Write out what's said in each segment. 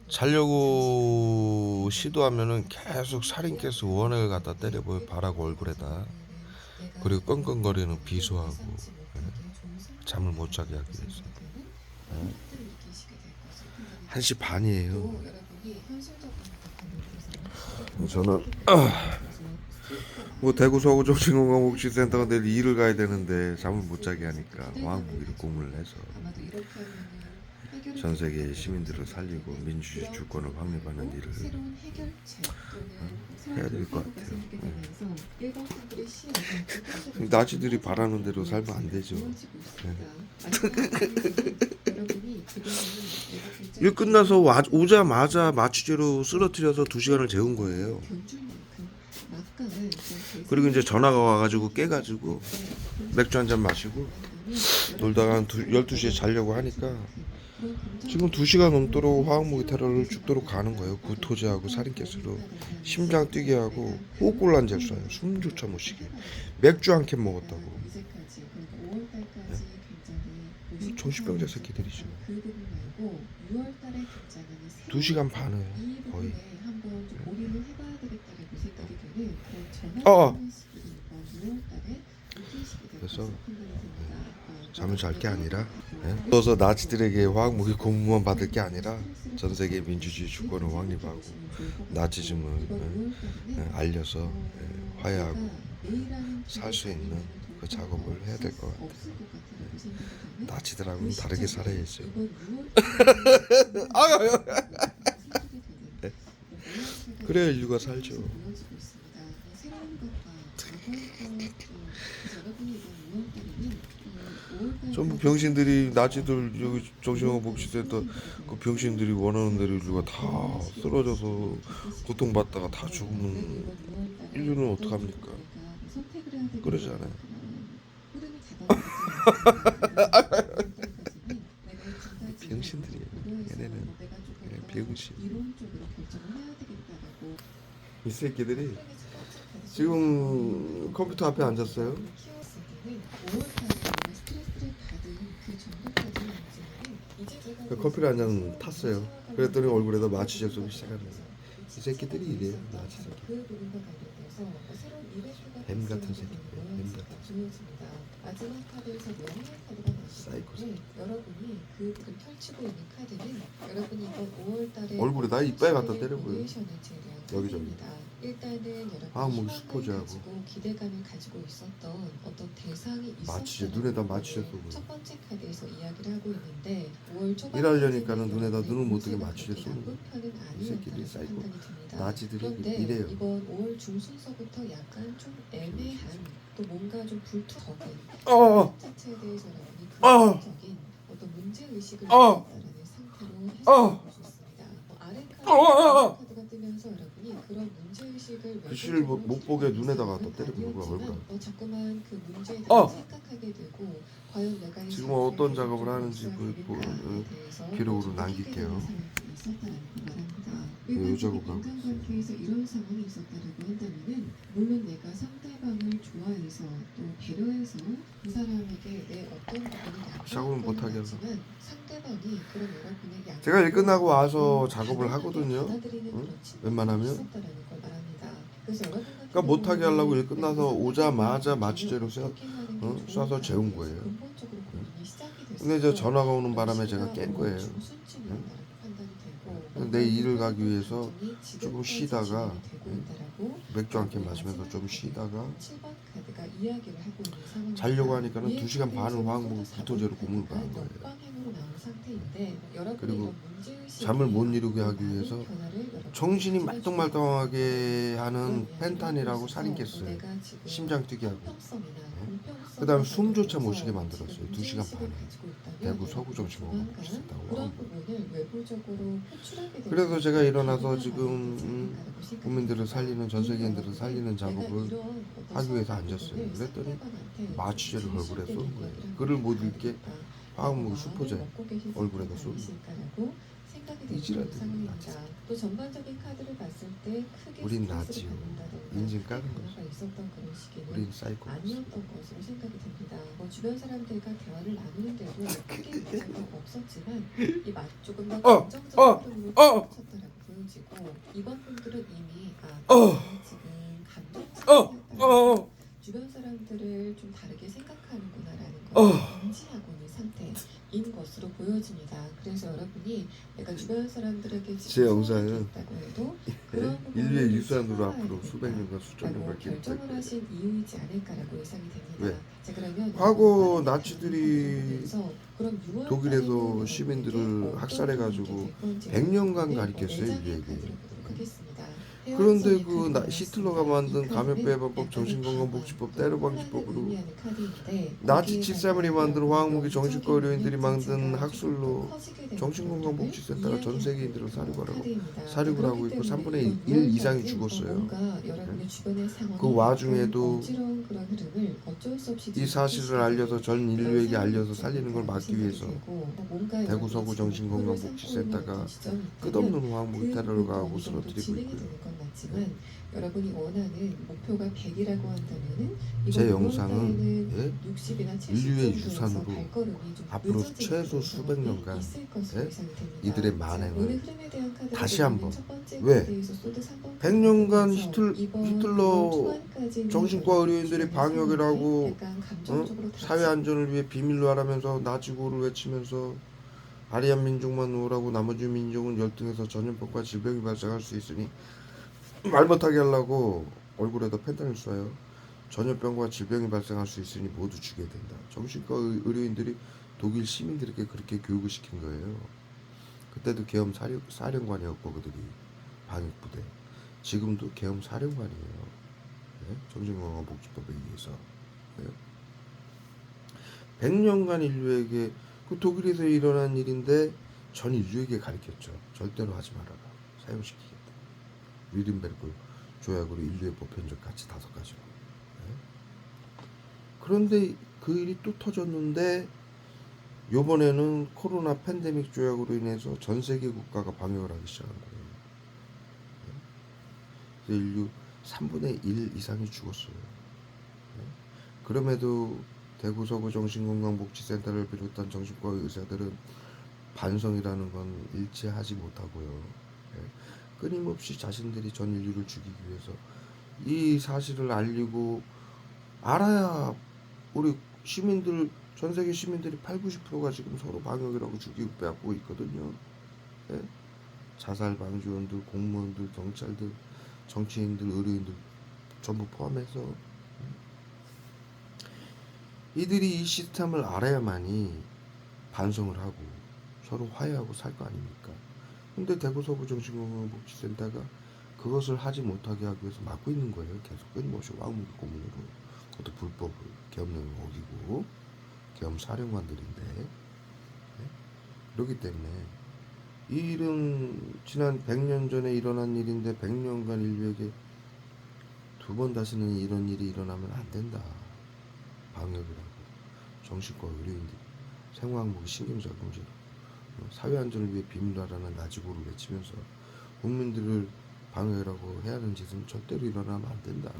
자려고 시도하면은 계속 살인캐스 원액을 갖다 때려보여 바라고 얼굴에다. 그리고 끙끙거리는 비수하고 잠을 못 자게 하기 위해서. 1시 반이에요. 저는 뭐 대구 서구정신건강복지센터가 내일 일을 가야 되는데 잠을 못 자게 하니까 화학무기를 고문을 해서 전 세계 시민들을 살리고 민주주의 주권을 확립하는 일을 해야 될 것 같아요. 나치들이 바라는 대로 살면 안 되죠. 일 끝나서 오자마자 마취제로 쓰러뜨려서 2시간을 재운 거예요. 그리고 이제 전화가 와가지고 깨가지고 맥주 한잔 마시고 놀다가 한 12시에 자려고 하니까 지금 2시간 넘도록 화학무기 테러를 죽도록 가는 거예요. 구토제하고 살인가스로 심장 뛰게 하고 호흡곤란제 쏴요. 숨조차 못 쉬게. 맥주 한 캔 먹었다고. 네? 정신병자 새끼들이죠. 2시간 반을 거의. 그래서 잠을 잘 게 아니라 그래서 나치들에게 화학무기 고문만 받을 게 아니라 전 세계 민주주의 주권을 확립하고 나치즘을 알려서 화해하고 살 수 있는 그 작업을 해야 될 것 같아요. 나치들하고는 다르게 살아야죠. 그래야 인류가 살죠. 전부 병신들이 나치들 여기 정신건강복지센터 그 병신들이 원하는 대로 인류가 다 쓰러져서 고통받다가 다 죽으면 인류는 어떡합니까? 그러잖아요. 병신들이에요. 얘네는 그냥 병신. 이 새끼들이 지금 컴퓨터 앞에 앉았어요. 커피를 한 잔 탔어요. 그랬더니 얼굴에다 마취제 쏘기 시작하는 거예요. 이 새끼들이 이래요. 나치 새끼. 뱀 같은 새끼. 뱀 같은 새끼. 사이코 새끼. 여러분이 그 펼치고 있는 카드는 여러분이 이번 5월달에 얼굴에다 이빨 갖다 때려보여. 여기저기. 일단은 화학무기 수포제하고 기대감을 가지고 있었던 어떤 대상이 마취제 눈에다 마취제 쏘고. 첫 번째 카드에서 이야기를 하고 있는데 5월 초반 일하려니까는 눈에다 눈을 못 뜨게 마취제 쏘는 거야. 이 새끼들이 사이코 사이코. 나치들이 이래요. 이번 5월 중순서부터 약간 좀 애매한 또 뭔가 좀 불투적인 자체에 대해서 여러분이 긍정적인 어떤 문제 의식을 갖는다는 상태로 해석할 수 있습니다. 아래 카드가 뜨면서 여러분이 그런 문제 의식을 글씨를 못 보게 눈에다가 또 때리고 누가 얼굴. 자꾸만 그 문제에 대해 생각하게 되고 과연 내가 지금 어떤 작업을 하는지 기록으로 남길게요. 이 작업하고 인간관계에서 이런 상황이 있었다라고 한다면은 물론 내가 상대방을 좋아해서 또 배려해서 그 사람에게 내 어떤 부분이 작업을 못하게 하고. 상대방이 그런 여러분의 양 제가 일 끝나고 와서 작업을 하거든요. 웬만하면. 그러니까 못하게 하려고 일 끝나서 오자마자 마취제로 쏴서 재운 거예요. 근데 이제 전화가 오는 바람에 제가 깬 거예요. 내 일을 가기 위해서 조금 쉬다가 맥주 한 캔 마시면서 좀 쉬다가 자려고 하니까는 2시간 반을 화학무기 구토제로 고문을 받은 거예요. 그리고 잠을 못 이루게 하기 위해서 정신이 말똥말똥하게 하는 펜탄이라고 살인캐스예요. 심장 뛰게 하고. 그 다음에 숨조차 못 쉬게 만들었어요. 2시간 반을. 대구 서구정신건강복지센터고. 그래서 제가 일어나서 지금 국민들을 살리는 전 세계인들을 살리는 작업을 하기 위해서 앉았어요. 그랬더니 마취제를 얼굴에 쏘는 거예요. 글을 못 읽게 화학무기 수포제 얼굴에다 쏘는 거예요. 생각이 되는 이지랄 그런 상황입니다. 또 전반적인 카드를 봤을 때 크게 우린 스트레스를 나지요. 받는다던가 인증 크게 까는 변화가 있었던 그런 시기는 우린 사이코. 아니었던 것으로 생각이 됩니다. 뭐 주변 사람들과 대화를 나누는데도 크게 문제가 없었지만 조금 더 감정적인 흐름으로 쳤다라고 보여지고 이번 분들은 이미 지금 감정적이었다는 주변 사람들을 좀 다르게 생각하는구나라는 걸 인지하고 있는 상태인 것으로 보여집니다. 그래서 여러분이 내가 주변 사람들에게 제 영상은 있다고 해도 인류의 유산으로 앞으로 수백 년간 수천 년간 결정을 기록될 하신 이유이지 않을까라고 예상이 됩니다. 왜? 자, 그러면 과거 나치들이 그럼 6월 독일에서 달에는 시민들을 여러분에게 학살해가지고 어떤 일이 될 건지 100년간 가르쳤어요, 내장의 인류에게. 카드를 보도록 하겠습니다. 그런데 회원성의 그 카드가 히틀러가 나왔습니다. 만든 이 감염병 카드는 예방법, 약간의 정신건강복지법, 방황, 때려방지법으로 의미하는 카드인데 나치 거기에다가 치사물이 만든 화학무기 정신과 의료인들이 만든 영적인 학술로 커지게 되는 정신건강복지센터가 전 세계인들을 카드입니다. 사륙을 하고 있고 그렇기 3분의 때문에 1 이상이 이번 죽었어요. 뭔가 여러분의 주변의 상황이 그 와중에도 어지러운 그런 흐름을 어쩔 수 없이 이 사실을 알려서 전 인류에게 알려서 살리는 걸 막기 위해서 대구 서구 정신건강복지센터가 끝없는 화학무기 테러를 가하고 쓰러뜨리고 있고요. 여러분이 원하는 목표가 100이라고 한다면은 제 영상은 60이나 인류의 유산으로 앞으로 최소 수백 년간 이들의 만행을 다시 한번 왜 100년간 히틀러 정신과 의료인들이 방역을 하고 사회 안전을 위해 비밀로 하라면서 나치고를 외치면서 아리안 민족만 오라고 나머지 민족은 열등해서 전염병과 질병이 발생할 수 있으니 말 못하게 하려고 얼굴에다 펜타닐 쏴요. 전염병과 질병이 발생할 수 있으니 모두 죽여야 된다. 정신과 의료인들이 독일 시민들에게 그렇게 교육을 시킨 거예요. 그때도 계엄 사령관이었고 그들이 방역부대. 지금도 계엄 사령관이에요. 네? 정신건강복지법에 의해서. 네? 100년간 인류에게 그 독일에서 일어난 일인데 전 인류에게 가르쳤죠. 절대로 하지 말아라. 사용시키겠다. 뉘른베르크 조약으로 인류의 보편적 가치 5가지로. 네? 그런데 그 일이 또 터졌는데 요번에는 코로나 팬데믹 조약으로 인해서 전 세계 국가가 방역을 하기 시작한 거예요. 네? 그래서 인류 3분의 1 이상이 죽었어요. 네? 그럼에도 대구 서구 정신건강복지센터를 비롯한 정신과 의사들은 반성이라는 건 일치하지 못하고요. 네? 끊임없이 자신들이 전 인류를 죽이기 위해서 이 사실을 알리고 알아야 우리 시민들 전 세계 시민들이 80~90%가 지금 서로 방역이라고 죽이고 빼앗고 있거든요. 네? 자살 방지원들, 공무원들, 경찰들, 정치인들, 의료인들 전부 포함해서 이들이 이 시스템을 알아야만이 반성을 하고 서로 화해하고 살 거 아닙니까? 근데 대구 서구 정신건강복지센터가 그것을 하지 못하게 하기 위해서 막고 있는 거예요. 계속 끊임없이 화학무기 고문으로. 그것도 불법을 계엄령을 어기고 계엄 사령관들인데. 네? 그렇기 때문에 이 일은 지난 100년 전에 일어난 일인데 100년간 인류에게 두 번 다시는 이런 일이 일어나면 안 된다. 방역이라고 정신과 의료인들이 생화학무기 신경자금제로 사회 안전을 위해 비밀화라는 나지고를 외치면서 국민들을 방역이라고 해야 하는 짓은 절대로 일어나면 안 된다.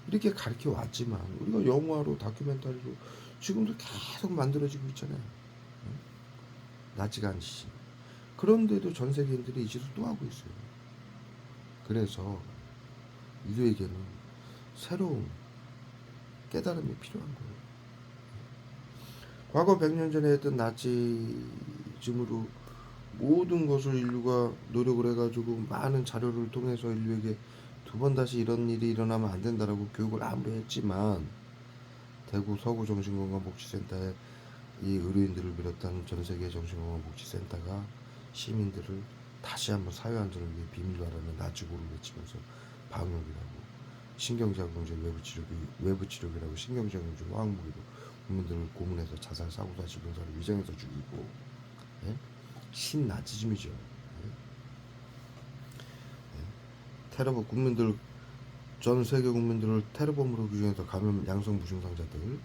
이렇게 가르쳐 왔지만 우리가 영화로 다큐멘터리로 지금도 계속 만들어지고 있잖아요. 나치가 한 짓이. 그런데도 전 세계인들이 이 짓을 또 하고 있어요. 그래서 인류에게는 새로운 깨달음이 필요한 거예요. 과거 100년 전에 했던 나치즘으로 모든 것을 인류가 노력을 해가지고 많은 자료를 통해서 인류에게 두 번 다시 이런 일이 일어나면 안 된다라고 교육을 아무리 했지만 대구 서구 정신건강복지센터에 이 의료인들을 비롯한 전 세계 정신건강복지센터가 시민들을 다시 한번 사회안전을 위해 비밀화라는 나치고를 외치면서 방역이라고 신경자궁제 외부치료기라고 신경자궁제 화학무기로 국민들을 고문해서 자살 사고사 질병사를 위장해서 죽이고 예? 신나치즘이죠. 예? 예? 테러범 국민들 전 세계 국민들을 테러범으로 규정해서 감염 양성 무증상자들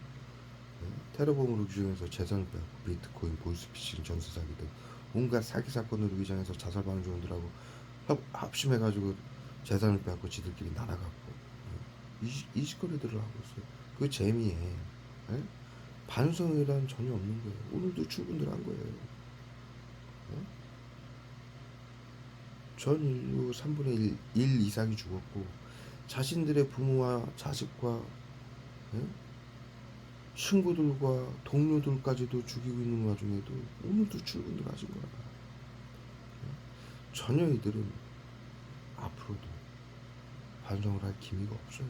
테러범으로 규정해서 재산을 빼앗고 비트코인 보이스피싱 전세 사기 등 온갖 사기 사건으로 위장해서 자살 방지원들하고 합심해가지고 재산을 빼앗고 지들끼리 날아갔고 이 짓거리들을 하고 있어요. 그 재미에 예? 반성이란 전혀 없는 거예요. 오늘도 출근들 한 거예요. 예? 전 인류 3분의 1 이상이 죽었고 자신들의 부모와 자식과 예? 친구들과 동료들까지도 죽이고 있는 와중에도 오늘도 출근들 하신 거야. 예? 전혀 이들은 앞으로도 반성을 할 기미가 없어요.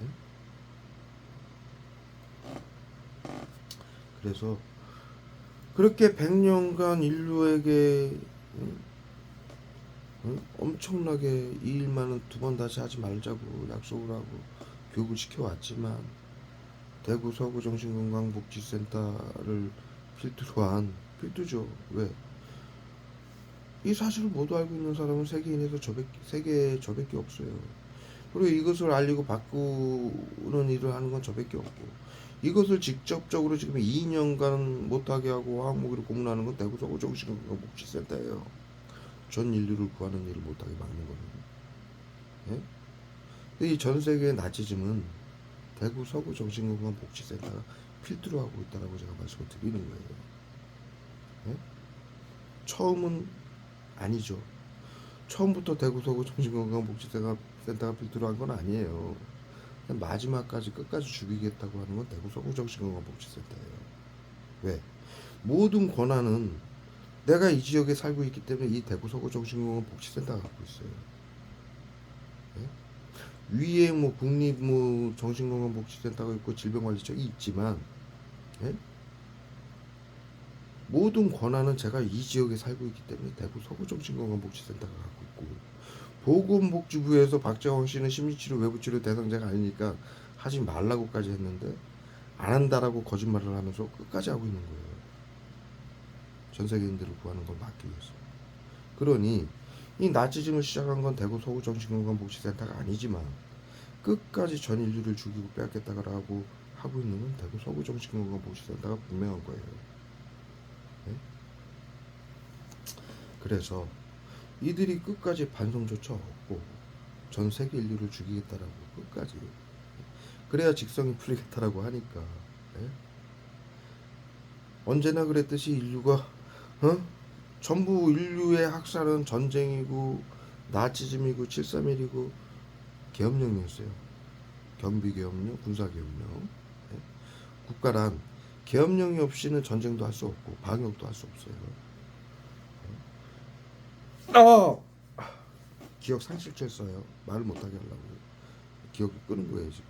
예? 그래서 그렇게 100년간 인류에게 엄청나게 이 일만은 두 번 다시 하지 말자고 약속을 하고 교육을 시켜왔지만 대구 서구 정신건강복지센터를 필두죠. 왜? 이 사실을 모두 알고 있는 사람은 세계인에서 세계에 저밖에 없어요. 그리고 이것을 알리고 바꾸는 일을 하는 건 저밖에 없고 이것을 직접적으로 지금 2년간 못하게 하고 화학무기를 공론하는 건 대구 서구 정신건강복지센터예요. 전 인류를 구하는 일을 못하게 막는 거는. 예? 이 전 세계의 나치즘은 대구 서구 정신건강복지센터가 필두로 하고 있다라고 제가 말씀을 드리는 거예요. 예? 처음은 아니죠. 처음부터 대구 서구 정신건강복지센터가 필두로 한 건 아니에요. 마지막까지 끝까지 죽이겠다고 하는 건 대구 서구 정신건강복지센터예요. 왜? 모든 권한은 내가 이 지역에 살고 있기 때문에 이 대구 서구 정신건강복지센터가 갖고 있어요. 예? 위에 뭐 국립 뭐 정신건강복지센터가 있고 질병관리청이 있지만 예? 모든 권한은 제가 이 지역에 살고 있기 때문에 대구 서구 정신건강복지센터가 갖고 있고 보건복지부에서 박재원 씨는 심리치료 외부치료 대상자가 아니니까 하지 말라고까지 했는데 안 한다라고 거짓말을 하면서 끝까지 하고 있는 거예요. 전 세계인들을 구하는 걸 막기 위해서. 그러니 이 나치즘을 시작한 건 대구 서구 정신건강복지센터가 아니지만 끝까지 전 인류를 죽이고 빼앗겠다고 하고 있는 건 대구 서구 정신건강복지센터가 분명한 거예요. 네? 그래서 이들이 끝까지 반성조차 없고 전 세계 인류를 죽이겠다라고 끝까지 그래야 직성이 풀리겠다라고 하니까 예? 언제나 그랬듯이 인류가 전부 인류의 학살은 전쟁이고 나치즘이고 7.3.1이고 계엄령이었어요. 경비계엄령, 군사계엄령. 예? 국가란 계엄령이 없이는 전쟁도 할 수 없고 방역도 할 수 없어요. 기억 상실됐어요. 말을 못하게 하려고 기억을 끄는 거예요 지금.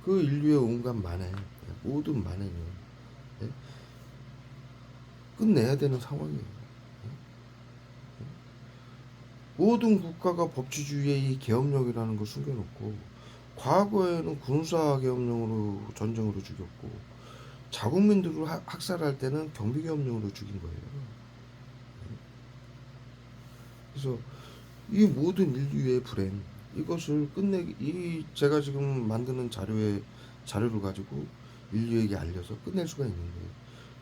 그 인류의 온갖 만해, 모든 만해는 예? 끝내야 되는 상황이에요. 예? 모든 국가가 법치주의의 이 계엄령이라는 걸 숨겨놓고 과거에는 군사계엄령으로 전쟁으로 죽였고 자국민들을 학살할 때는 경비계엄령으로 죽인 거예요. 그래서 이 모든 인류의 불행 이것을 끝내기 이 제가 지금 만드는 자료를 가지고 인류에게 알려서 끝낼 수가 있는 거예요.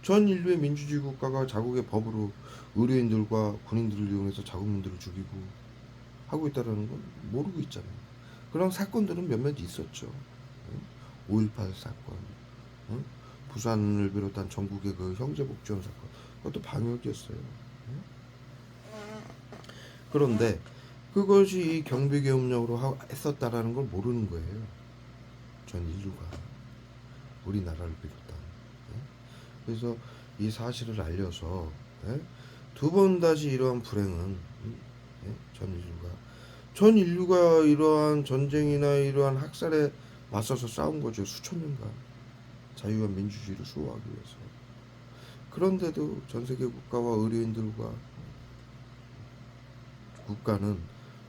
전 인류의 민주주의 국가가 자국의 법으로 의료인들과 군인들을 이용해서 자국민들을 죽이고 하고 있다는 건 모르고 있잖아요. 그런 사건들은 몇몇 있었죠. 5.18 사건, 부산을 비롯한 전국의 그 형제복지원 사건, 그것도 방역이었어요. 그런데 그것이 경비계엄령으로 했었다라는 걸 모르는 거예요. 전 인류가 우리나라를 비롯한. 그래서 이 사실을 알려서 두 번 다시 이러한 불행은 전 인류가 이러한 전쟁이나 이러한 학살에 맞서서 싸운 거죠. 수천 년간 자유와 민주주의를 수호하기 위해서. 그런데도 전 세계 국가와 의료인들과 국가는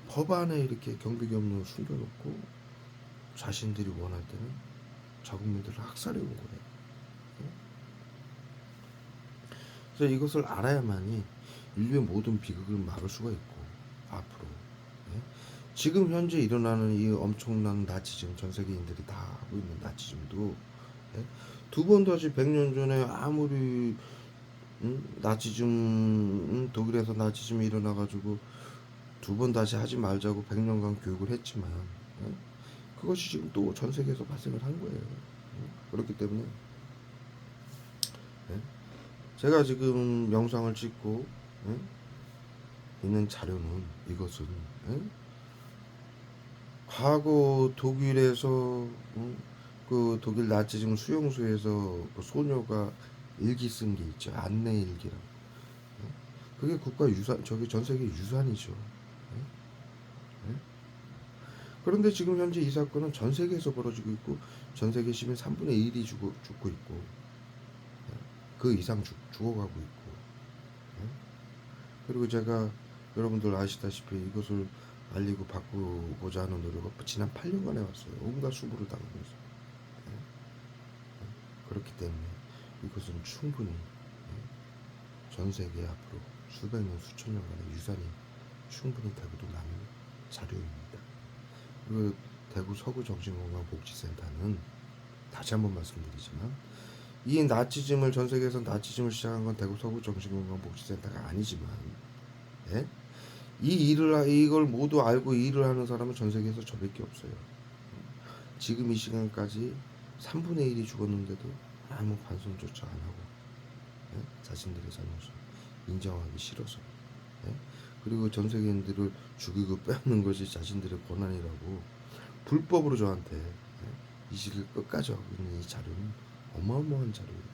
법안에 이렇게 경비계엄령을 숨겨놓고 자신들이 원할 때는 자국민들을 학살해 온 거예요. 그래서 이것을 알아야만이 인류의 모든 비극을 막을 수가 있고 앞으로 지금 현재 일어나는 이 엄청난 나치즘 전 세계인들이 다 하고 있는 나치즘도 두 번 다시 100년 전에 아무리 나치즘 독일에서 나치즘이 일어나가지고 두 번 다시 하지 말자고 100년간 교육을 했지만 그것이 지금 또 전 세계에서 발생을 한 거예요. 그렇기 때문에 제가 지금 영상을 찍고 있는 자료는 이것은 과거 독일에서 그 독일 나치즘 수용소에서 그 소녀가 일기 쓴 게 있죠. 안내 일기라고. 그게 국가 유산, 저기 전 세계 유산이죠. 그런데 지금 현재 이 사건은 전 세계에서 벌어지고 있고 전 세계 시민 3분의 1이 죽고 있고 그 이상 죽어가고 있고 그리고 제가 여러분들 아시다시피 이것을 알리고 바꾸고자 하는 노력을 지난 8년간 해왔어요. 온갖 수고를 당하면서 그렇기 때문에 이것은 충분히 전 세계 앞으로 수백 년 수천 년간의 유산이 충분히 되고도 남은 자료입니다. 그리고 대구 서구정신건강복지센터는 다시 한번 말씀드리지만 이 나치즘을 전 세계에서 나치즘을 시작한 건 대구 서구정신건강복지센터가 아니지만 이 일을 이걸 모두 알고 이 일을 하는 사람은 전 세계에서 저밖에 없어요. 지금 이 시간까지 3분의 1이 죽었는데도 아무 반성조차 안 하고 자신들의 잘못을 인정하기 싫어서 그리고 전 세계인들을 죽이고 빼앗는 것이 자신들의 권한이라고 불법으로 저한테 이 시기를 끝까지 하고 있는 이 자료는 어마어마한 자료예요.